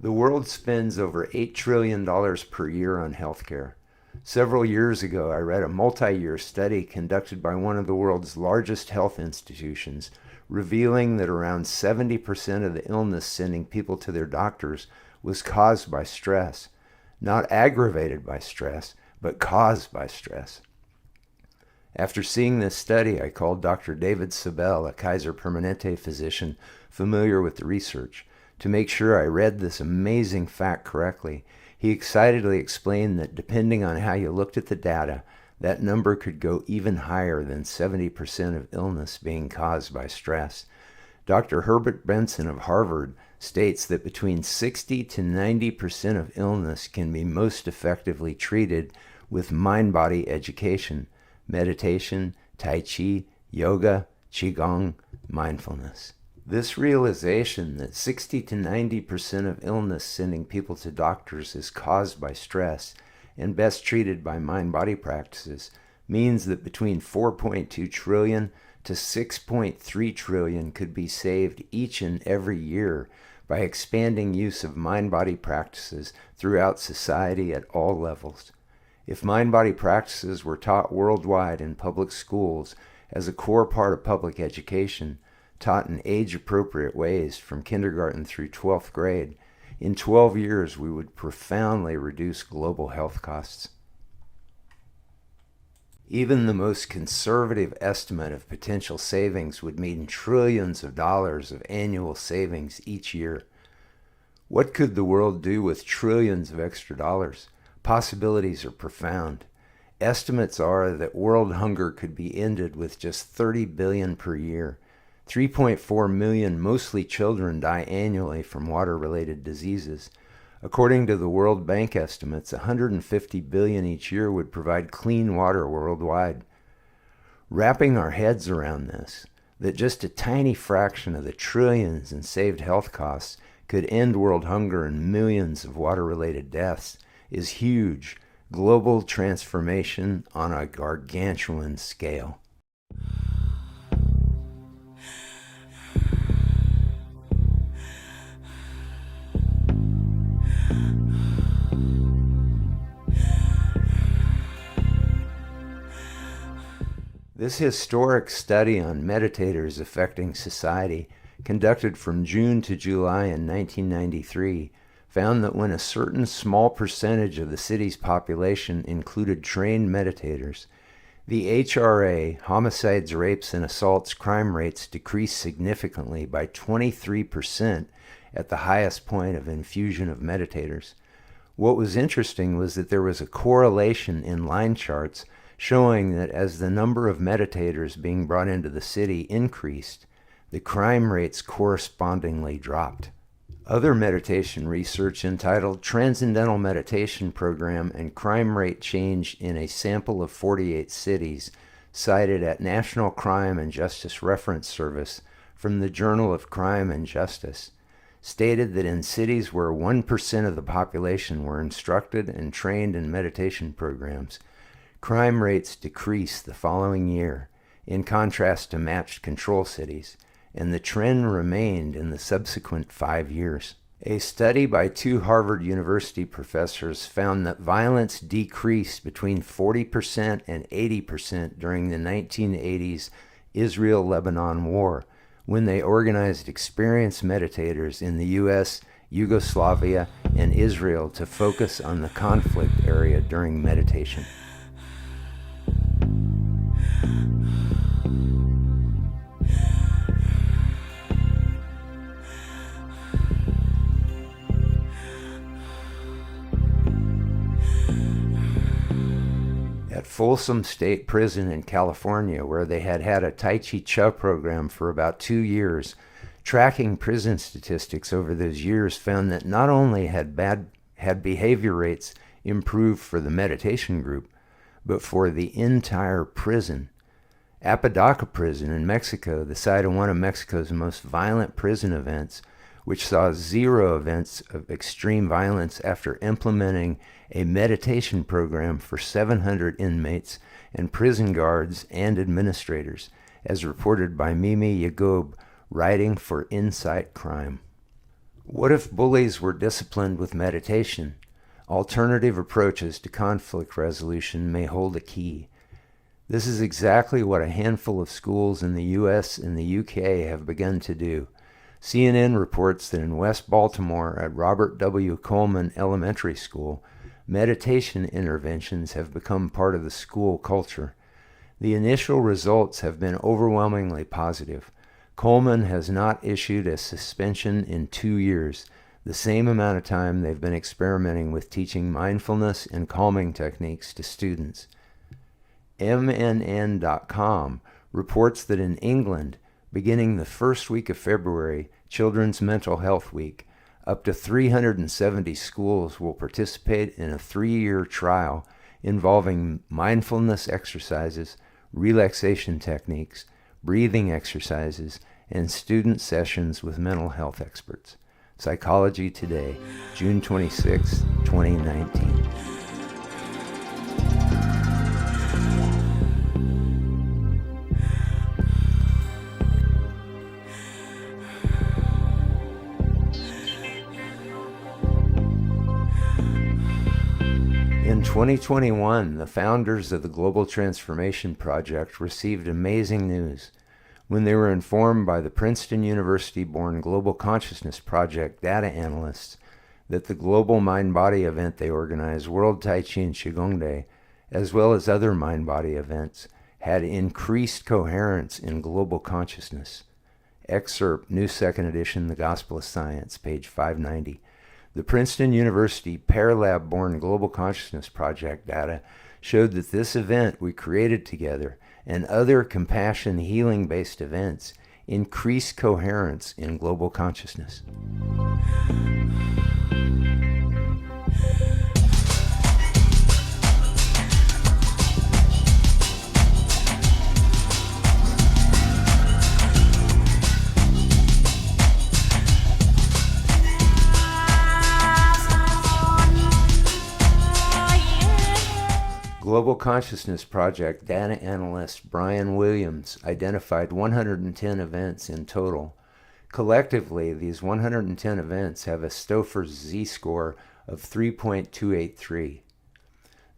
The world spends over $8 trillion per year on healthcare. Several years ago, I read a multi-year study conducted by one of the world's largest health institutions, revealing that around 70% of the illness sending people to their doctors was caused by stress. Not aggravated by stress, but caused by stress. After seeing this study, I called Dr. David Sabel, a Kaiser Permanente physician familiar with the research, to make sure I read this amazing fact correctly. He excitedly explained that depending on how you looked at the data, that number could go even higher than 70% of illness being caused by stress. Dr. Herbert Benson of Harvard states that between 60 to 90% of illness can be most effectively treated with mind-body education, meditation, Tai Chi, yoga, Qigong, mindfulness. This realization that 60 to 90% of illness sending people to doctors is caused by stress and best treated by mind-body practices means that between 4.2 trillion to 6.3 trillion could be saved each and every year by expanding use of mind-body practices throughout society at all levels. If mind-body practices were taught worldwide in public schools as a core part of public education, taught in age-appropriate ways from kindergarten through 12th grade, in 12 years we would profoundly reduce global health costs. Even the most conservative estimate of potential savings would mean trillions of dollars of annual savings each year. What could the world do with trillions of extra dollars? Possibilities are profound. Estimates are that world hunger could be ended with just 30 billion per year. 3.4 million, mostly children, die annually from water-related diseases. According to the World Bank estimates, 150 billion each year would provide clean water worldwide. Wrapping our heads around this, that just a tiny fraction of the trillions in saved health costs could end world hunger and millions of water-related deaths, is huge. Global transformation on a gargantuan scale. This historic study on meditators affecting society, conducted from June to July in 1993, found that when a certain small percentage of the city's population included trained meditators, the HRA, homicides, rapes, and assaults crime rates decreased significantly by 23% at the highest point of infusion of meditators. What was interesting was that there was a correlation in line charts showing that as the number of meditators being brought into the city increased, the crime rates correspondingly dropped. Other meditation research entitled Transcendental Meditation Program and Crime Rate Change in a Sample of 48 Cities, cited at National Crime and Justice Reference Service from the Journal of Crime and Justice, stated that in cities where 1% of the population were instructed and trained in meditation programs, crime rates decreased the following year, in contrast to matched control cities, and the trend remained in the subsequent 5 years. A study by 2 Harvard University professors found that violence decreased between 40% and 80% during the 1980s Israel-Lebanon War, when they organized experienced meditators in the U.S., Yugoslavia, and Israel to focus on the conflict area during meditation. At Folsom State Prison in California, where they had a Tai Chi Qigong program for about 2 years, tracking prison statistics over those years found that not only had behavior rates improved for the meditation group, but for the entire prison. Apodaca Prison in Mexico, the site of one of Mexico's most violent prison events, which saw 0 events of extreme violence after implementing a meditation program for 700 inmates and prison guards and administrators, as reported by Mimi Yagoub, writing for Insight Crime. What if bullies were disciplined with meditation? Alternative approaches to conflict resolution may hold a key. This is exactly what a handful of schools in the US and the UK have begun to do. CNN reports that in West Baltimore at Robert W. Coleman Elementary School, meditation interventions have become part of the school culture. The initial results have been overwhelmingly positive. Coleman has not issued a suspension in 2 years, the same amount of time they've been experimenting with teaching mindfulness and calming techniques to students. MNN.com reports that in England, beginning the first week of February, Children's Mental Health Week, up to 370 schools will participate in a 3-year trial involving mindfulness exercises, relaxation techniques, breathing exercises, and student sessions with mental health experts. Psychology Today, June 26, 2019. In 2021, the founders of the Global Transformation Project received amazing news when they were informed by the Princeton University-born Global Consciousness Project data analysts that the global mind-body event they organized, World Tai Chi and Qigong Day, as well as other mind-body events, had increased coherence in global consciousness. Excerpt, New Second Edition, The Gospel of Science, page 590. The Princeton University Paralab-born Global Consciousness Project data showed that this event we created together and other compassion healing-based events increase coherence in global consciousness. Global Consciousness Project data analyst Brian Williams identified 110 events in total. Collectively, these 110 events have a Stouffer's Z-score of 3.283.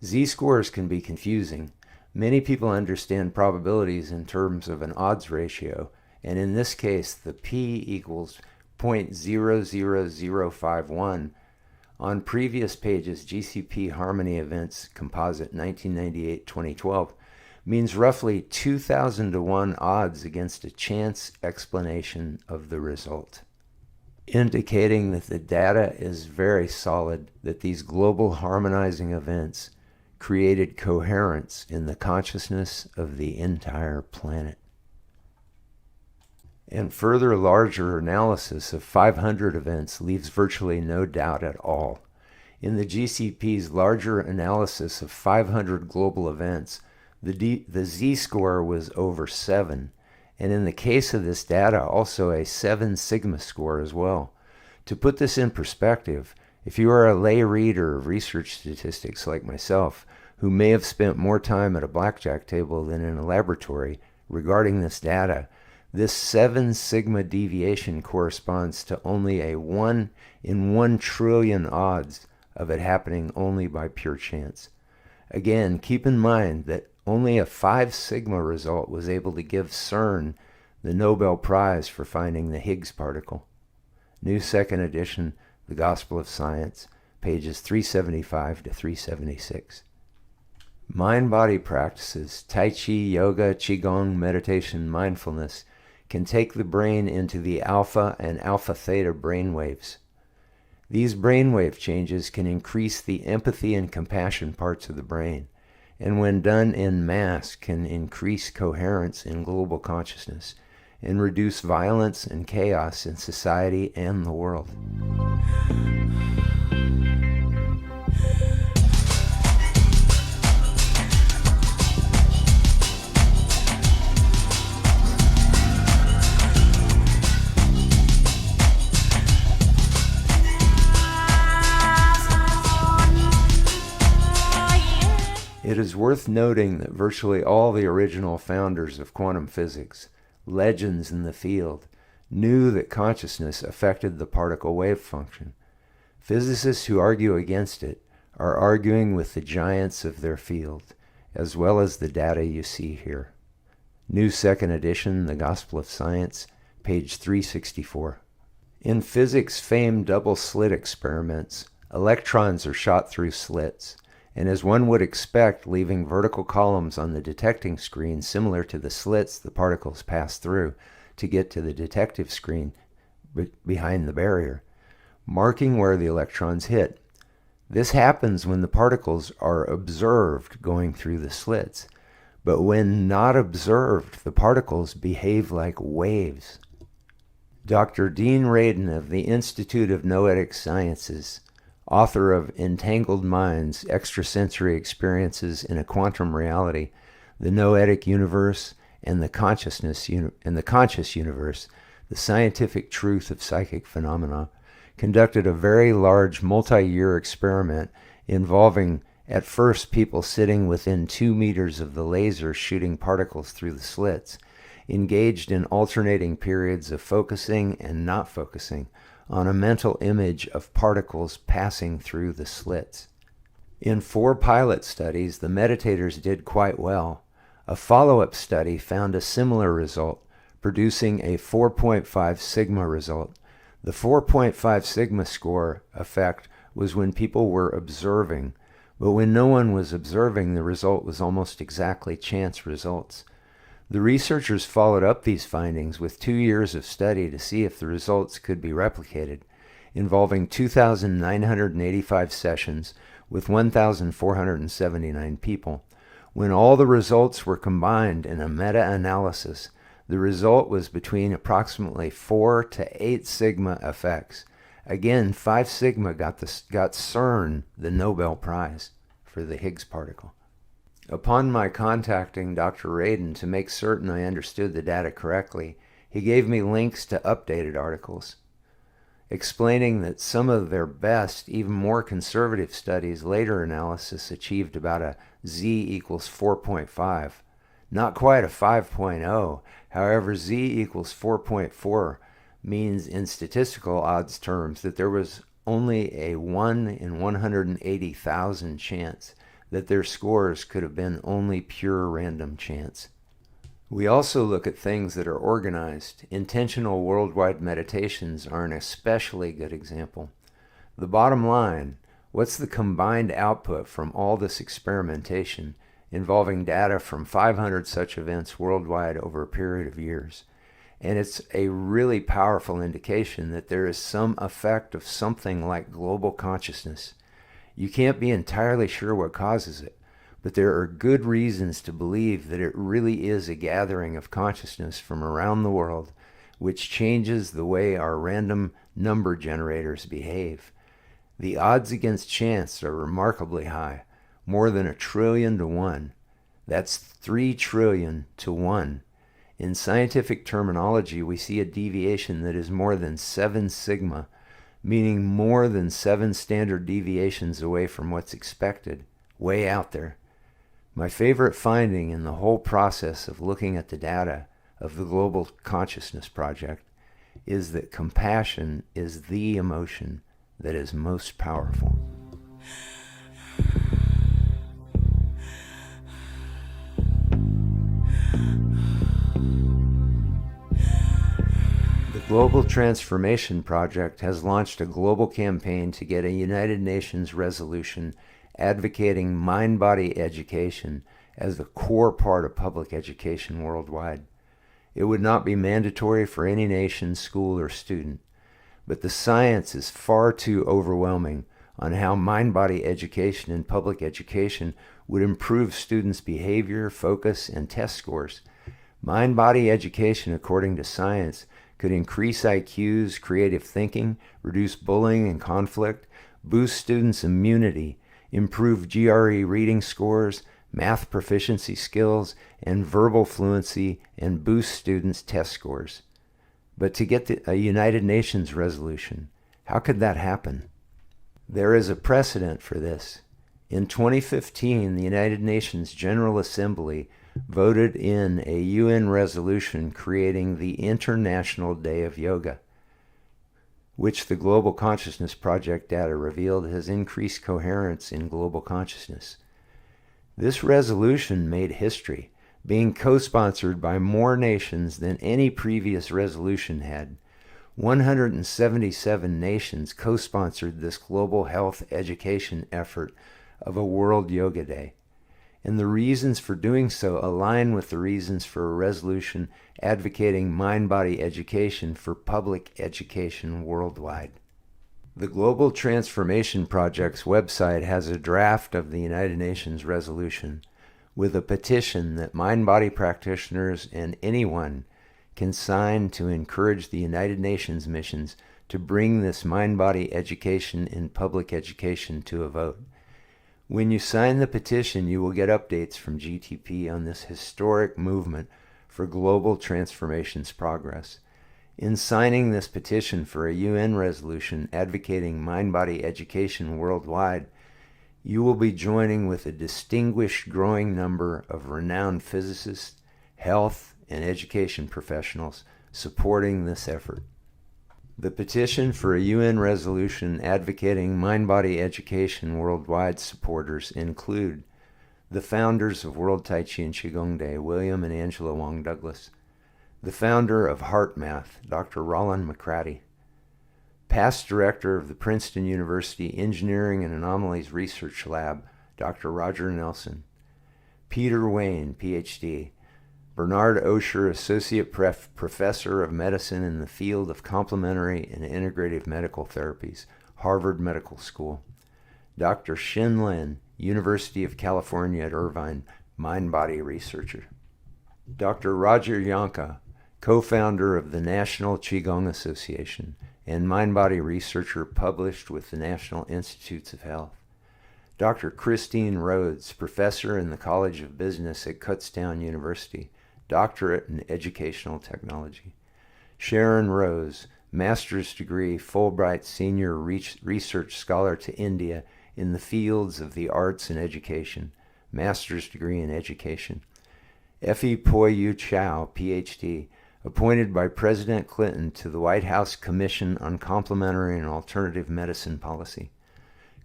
Z-scores can be confusing. Many people understand probabilities in terms of an odds ratio, and in this case, the p equals 0.00051. On previous pages, GCP Harmony Events Composite 1998-2012 means roughly 2,000 to 1 odds against a chance explanation of the result, indicating that the data is very solid that these global harmonizing events created coherence in the consciousness of the entire planet. And further larger analysis of 500 events leaves virtually no doubt at all. In the GCP's larger analysis of 500 global events, the Z-score was over 7, and in the case of this data, also a 7 sigma score as well. To put this in perspective, if you are a lay reader of research statistics like myself, who may have spent more time at a blackjack table than in a laboratory regarding this data, this 7 sigma deviation corresponds to only a 1 in 1 trillion odds of it happening only by pure chance. Again, keep in mind that only a 5 sigma result was able to give CERN the Nobel Prize for finding the Higgs particle. New Second Edition, The Gospel of Science, pages 375 to 376. Mind-body practices, Tai Chi, Yoga, Qigong, meditation, mindfulness, can take the brain into the alpha and alpha-theta brainwaves. These brainwave changes can increase the empathy and compassion parts of the brain, and when done en masse can increase coherence in global consciousness and reduce violence and chaos in society and the world. It is worth noting that virtually all the original founders of quantum physics, legends in the field, knew that consciousness affected the particle wave function. Physicists who argue against it are arguing with the giants of their field, as well as the data you see here. New second edition, The Gospel of Science, page 364. In physics' famed double-slit experiments, electrons are shot through slits, and as one would expect, leaving vertical columns on the detecting screen similar to the slits the particles pass through to get to the detective screen behind the barrier, marking where the electrons hit. This happens when the particles are observed going through the slits, but when not observed, the particles behave like waves. Dr. Dean Radin of the Institute of Noetic Sciences, author of Entangled Minds, Extrasensory Experiences in a Quantum Reality, The Noetic Universe, and the Conscious Universe, The Scientific Truth of Psychic Phenomena, conducted a very large multi-year experiment involving at first people sitting within 2 meters of the laser shooting particles through the slits, engaged in alternating periods of focusing and not focusing on a mental image of particles passing through the slits. In 4 pilot studies, the meditators did quite well. A follow-up study found a similar result, producing a 4.5 sigma result. The 4.5 sigma score effect was when people were observing, but when no one was observing, the result was almost exactly chance results. The researchers followed up these findings with 2 years of study to see if the results could be replicated, involving 2,985 sessions with 1,479 people. When all the results were combined in a meta-analysis, the result was between approximately 4 to 8 sigma effects. Again, 5 sigma got CERN the Nobel Prize for the Higgs particle. Upon my contacting Dr. Radin to make certain I understood the data correctly, he gave me links to updated articles, explaining that some of their best, even more conservative studies, later analysis achieved about a z equals 4.5. Not quite a 5.0, however, z equals 4.4 means in statistical odds terms that there was only a 1 in 180,000 chance that their scores could have been only pure random chance. We also look at things that are organized. Intentional worldwide meditations are an especially good example. The bottom line, what's the combined output from all this experimentation involving data from 500 such events worldwide over a period of years? And it's a really powerful indication that there is some effect of something like global consciousness. You can't be entirely sure what causes it, but there are good reasons to believe that it really is a gathering of consciousness from around the world, which changes the way our random number generators behave. The odds against chance are remarkably high, more than 1 trillion to 1. That's 3 trillion to 1. In scientific terminology, we see a deviation that is more than 7 sigma, meaning more than 7 standard deviations away from what's expected, way out there. My favorite finding in the whole process of looking at the data of the Global Consciousness Project is that compassion is the emotion that is most powerful. The Global Transformation Project has launched a global campaign to get a United Nations resolution advocating mind-body education as the core part of public education worldwide. It would not be mandatory for any nation, school, or student, but the science is far too overwhelming on how mind-body education in public education would improve students' behavior, focus, and test scores. Mind-body education, according to science, could increase IQs, creative thinking, reduce bullying and conflict, boost students' immunity, improve GRE reading scores, math proficiency skills, and verbal fluency, and boost students' test scores. But to get a United Nations resolution, how could that happen? There is a precedent for this. In 2015, the United Nations General Assembly voted in a UN resolution creating the International Day of Yoga, which the Global Consciousness Project data revealed has increased coherence in global consciousness. This resolution made history, being co-sponsored by more nations than any previous resolution had. 177 nations co-sponsored this global health education effort of a World Yoga Day. And the reasons for doing so align with the reasons for a resolution advocating mind-body education for public education worldwide. The Global Transformation Project's website has a draft of the United Nations resolution with a petition that mind-body practitioners and anyone can sign to encourage the United Nations missions to bring this mind-body education in public education to a vote. When you sign the petition, you will get updates from GTP on this historic movement for global transformation's progress. In signing this petition for a UN resolution advocating mind-body education worldwide, you will be joining with a distinguished growing number of renowned physicists, health, and education professionals supporting this effort. The petition for a UN resolution advocating mind-body education worldwide supporters include the founders of World Tai Chi and Qigong Day, William and Angela Wong Douglas, the founder of Heart Math, Dr. Roland McCratty, past director of the Princeton University Engineering and Anomalies Research Lab, Dr. Roger Nelson, Peter Wayne, PhD, Bernard Osher, Associate Professor of Medicine in the field of Complementary and Integrative Medical Therapies, Harvard Medical School, Dr. Xin Lin, University of California at Irvine, mind-body researcher, Dr. Roger Yanka, co-founder of the National Qigong Association and mind-body researcher published with the National Institutes of Health, Dr. Christine Rhodes, professor in the College of Business at Kutztown University, doctorate in educational technology, Sharon Rose, master's degree Fulbright senior research scholar to India in the fields of the arts and education, master's degree in education, Effie Poyu Chow, PhD, appointed by President Clinton to the White House Commission on Complementary and Alternative Medicine Policy,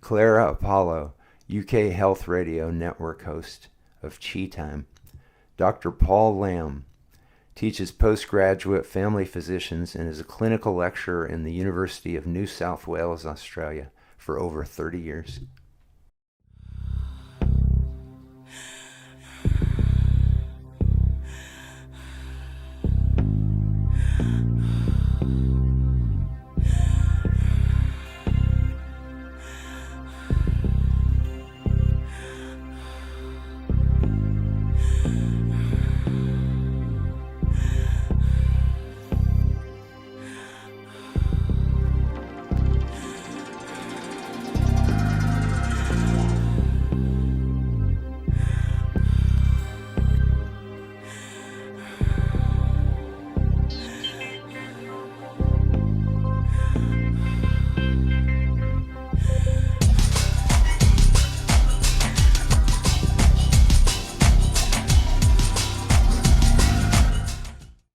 Clara Apollo, UK Health Radio Network host of Chi Time, Dr. Paul Lamb, teaches postgraduate family physicians and is a clinical lecturer in the University of New South Wales, Australia, for over 30 years.